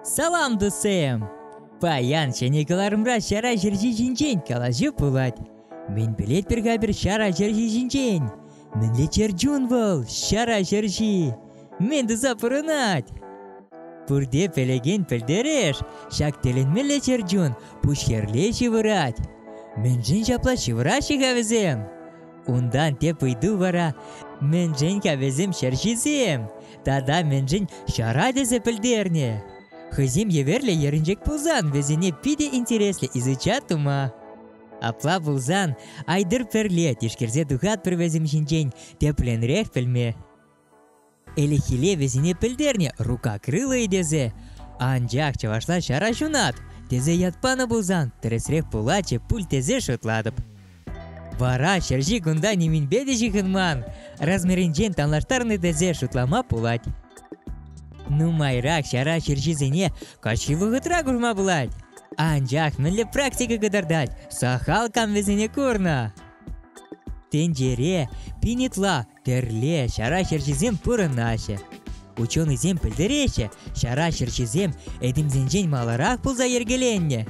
Салам досым! Паян шенекаларымра шара жержи жинжен калажы пулать. Мен билет бир шара жержи жинжен. Менле черджун бол шара жержи. Мен дыза пырынать. Пурде пелеген пелдереш, шак теленмеле черджун, пушхерле шивырать. Мен жин жапла шивыра шигавезем. Ундан те пыйду вара, мен жин кавезем шершизем. Тада мен жин шара дезе пелдерне. Хызем еверле еринжек пулзан, везене пиде интересле изучат тума. Апла пулзан, айдыр перле, тишкерзе духат привезем жинжен, тепленрех пельме. Элехиле везене пелдерне, рука крыла идезе. Анжак чавашла шара жунат, тезе ятпана пулзан, тересрех пулаче пуль тезе шутладып. Вара шержи гунда немин беде жихынман, размеринжен танлаштарны тезе шутлама пулать. Ну майрак шара шержизене качылыгытра гурма булать. Анжак менле практика кыдырдать, сахалкам везене курна. Тенджере, пинитла, терле, шара шержизем пырынаще. Ученыйзем пілдереше, шара шержизем эдимзенжен маларак пулза ергеленне.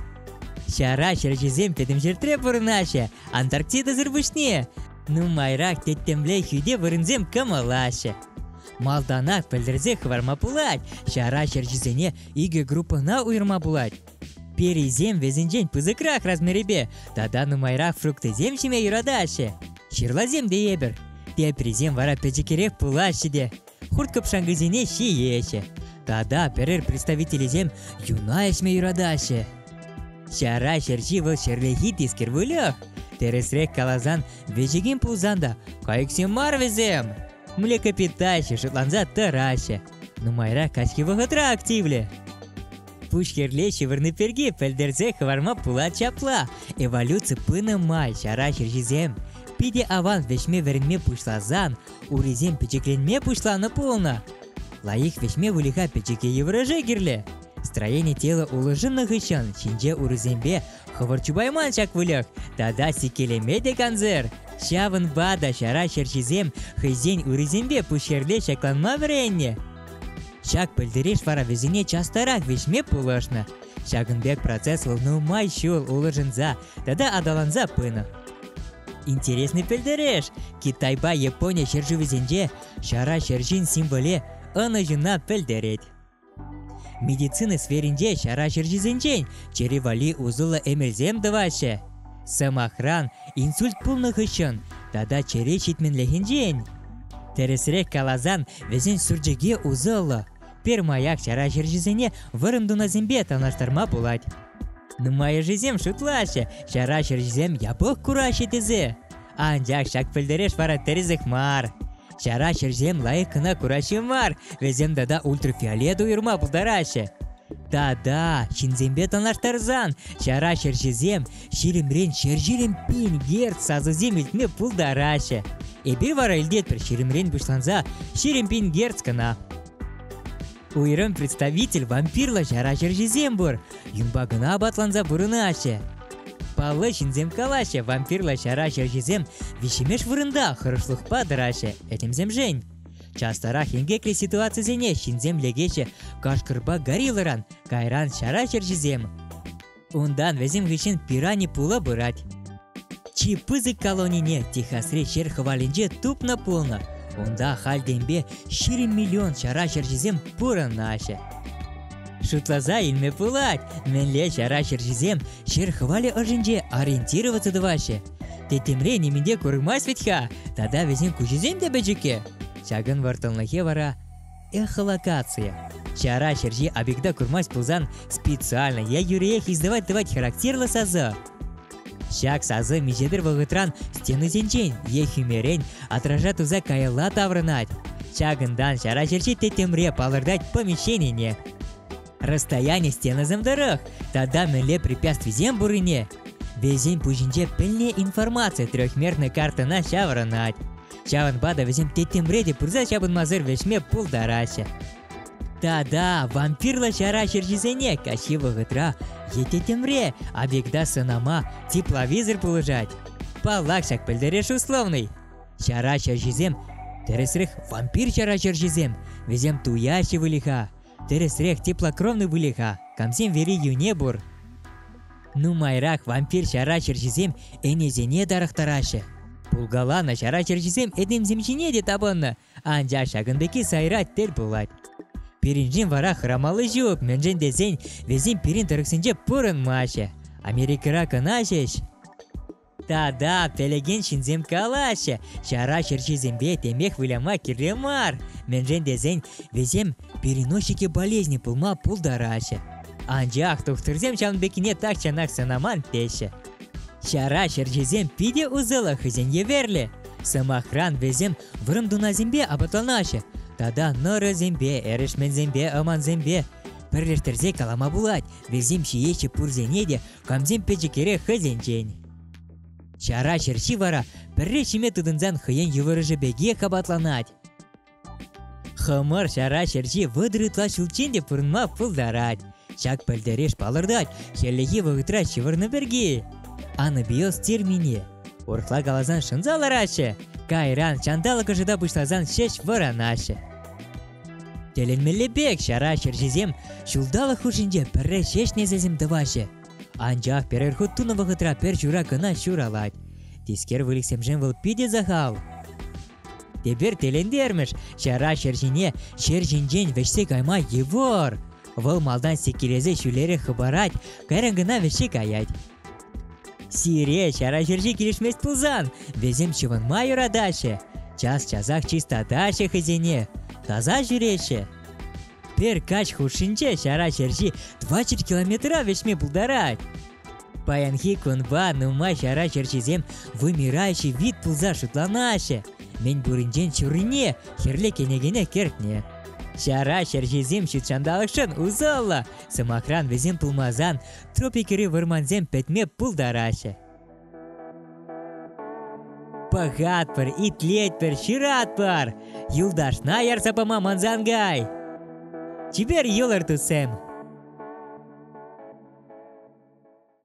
Шара шержизем педимжертре пырынаще, Антарктида зырбышне. Ну майрак теттемле хюде вырынзем камалаще. Малданак пілдерзе хварма пулать, шара шержизене иге группына уйырма пулать. Перезем везенжен пызыкрак размеребе, тада нумайрак фруктызем шиме юрадаще. Ширлазем де ебір, тепрезем вара печекерек пулаще де. Хурткып шангызене ши еше. Тада перер представителезем юна ешме юрадаще. Шара шержи выл шерлехи тискер вылях. Тересрек калазан вежеген пулзанда, кайыксем мар везем. Млекопитаще шотланза тараще. Нумайрак качки вағытра активле. Пушкерле шивырны перге пелдерзе хварма пула чапла. Эволюция пына май шара шержизем. Пиде аван вешме веренме пушлазан, урезем печекленме пушланы полна. Лаих вешме вулиха печеке евраже гирле. Строение тела уложено хыщан, чинже урезембе хаварчубайман шак вылях, тада сикелеме де канзер. Шавын бада шара шержизем хызен урезембе пушкерле шакланма веренне. Шак пылдереш вара везене частарак вешме пулашна. Шагынбек процесс волнумай шул уложенза, тада адаланза пына. Интересный пелдереш. Китайба Япония шерживезенже шара шержин символе ана жына пелдереть. Медицина сферинже шара шержизенжен черевали узыла эмельзем даваще. Самохран инсульт пулны хыщын, тада чере шитменлехенжен. Тересрек калазан везен сурджеге узыла. Пермаяк шара шержизене вырымдуна зембе танаштарма пулать. Нумая жизем шутлаще, шара шержизем ябық кураше тезе. Анжак шак пілдереш вара терезек мар. Шара шержизем лайық кына кураше мар, везем дада ультрафиолет уйырма пулдараще. Да, шинзембе танаштарзан, шара шержизем ширимрен шержирем пин герц сазызем илтме пулдараще. Эбир вара илдет бір ширимрен бұшланза ширим герц кына. Уйрым представитель вампирла шара шержизем бұр, юнбагына батланза бұрынаще. Палы шинзем калаще, вампирла шара шержизем вишемеш вырында хырышлық падыраще, этимзем жень. Частарах енгекле ситуация зене шинзем легеше кашкырба горилларан, кайран шара шержизем. Ундан везем гыщен пирани пула бырать. Чипызык колонине Техасре шер хвалинже тупна полна. Онда хальдембе 4 миллион шара шержизем пуранаще. Шутлаза илме пулать, менле шара шержизем шер хвали ожинже ориентироваться даваще. Тетемре неминде курымас ветха, тада везем кучизем де беджеке. Шагын вартылнахе вара эхолокация. Шара шержи объекта курмас пулзан специально я юреях издавать характерлы саза. Шак сазы межедір вағытран стены зенчен, ехимерен отражат уза кайла таврынать. Шагындан шара шержи тетемре палырдать помещение. Расстояние стены замдарах, тада менле препятствий зем бурыне. Везем пужинже пельне информация трехмерной карты на шаврынать. Шавын бада везем тетемре де пурза шабын мазыр вешме пулдараще. Тада вампирла шара шержизене каши вағытра ететемре объекта сынама тепловизор пулыжать. Палак шак пілдереш условный. Шара шержизем тересрых вампир шара шержизем везем туящи вылиха. Тересрех теплокровный вылиха, камсем вери юне бур. Ну майрах вампир шара черчизем энезене дарахтарашы. Пулгалана шара черчизем эдем земчине де табынны, анжа шагындыки сайрат тер булат. Пиринжин вара храмалы жуп, менжен дезен везен пирин тырыксынже пурын машы. Америкара кынашеш. Да, пелеген шинзем калашы, шара черчизембе темех выляма киремар. Менжен дезен везем переносчики болезни пулма пулдарашы. Анжақ тухтырзем чамбекине так чанак санаман теші. Шара черчизем пиде узыла хызен еверли. Самахран везем вырым дуназембе абаталнашы. Тада ныры зембе, эрішмен зембе, аман зембе. Пірлертерзе калама булат, везем шиеші пурзенеде, камзем печекере хызенчен. Шара черчи вара, пірре шиме тыдынзан хыен ювырыжы беге кабатланать. Хымыр шара черчи выдрытла шулченде пурынма пулдарать. Шак пөлдереш палырдать, хеллеги вғытра шывырны берге. Аны биос термине. Орхла галазан шынзаларашы, кайран чандалы кыжыда бұшлазан шеш варанашы. Теленмелебек шара черчизем шулдалы хушинже пірре шеш незезем дывашы. Анжақ перерхут туны вғытра пер жура кына шуралать. Тискер выликсемжен выл пиде захал. Тебер телендермеш, шара черчине шержинжен вешсе кайма евор. Выл малдан секелезе шулері хыбарать, кайран гына вешсе каять. Сире шара черчи келешмес пулзан, везем чывынма юрадашы. Час-часақ чистадашы хызене, таза жүреші. Пер кач хушинче шара черчи 20 километра вешме пулдарать. Паянхи кунба нума шара черчизем вымирающий вид пулза шутланашы. Мен буринжен чурыне, херле кенегене кертне. Шара черчизем шутшандалықшын узалла. Самахран везем пулмазан, тропикері вырманзем петме пулдарашы. Пахат пар, итлет пар, шират пар. Юлдашна ярсапама манзангай. Чибер юлар тусем.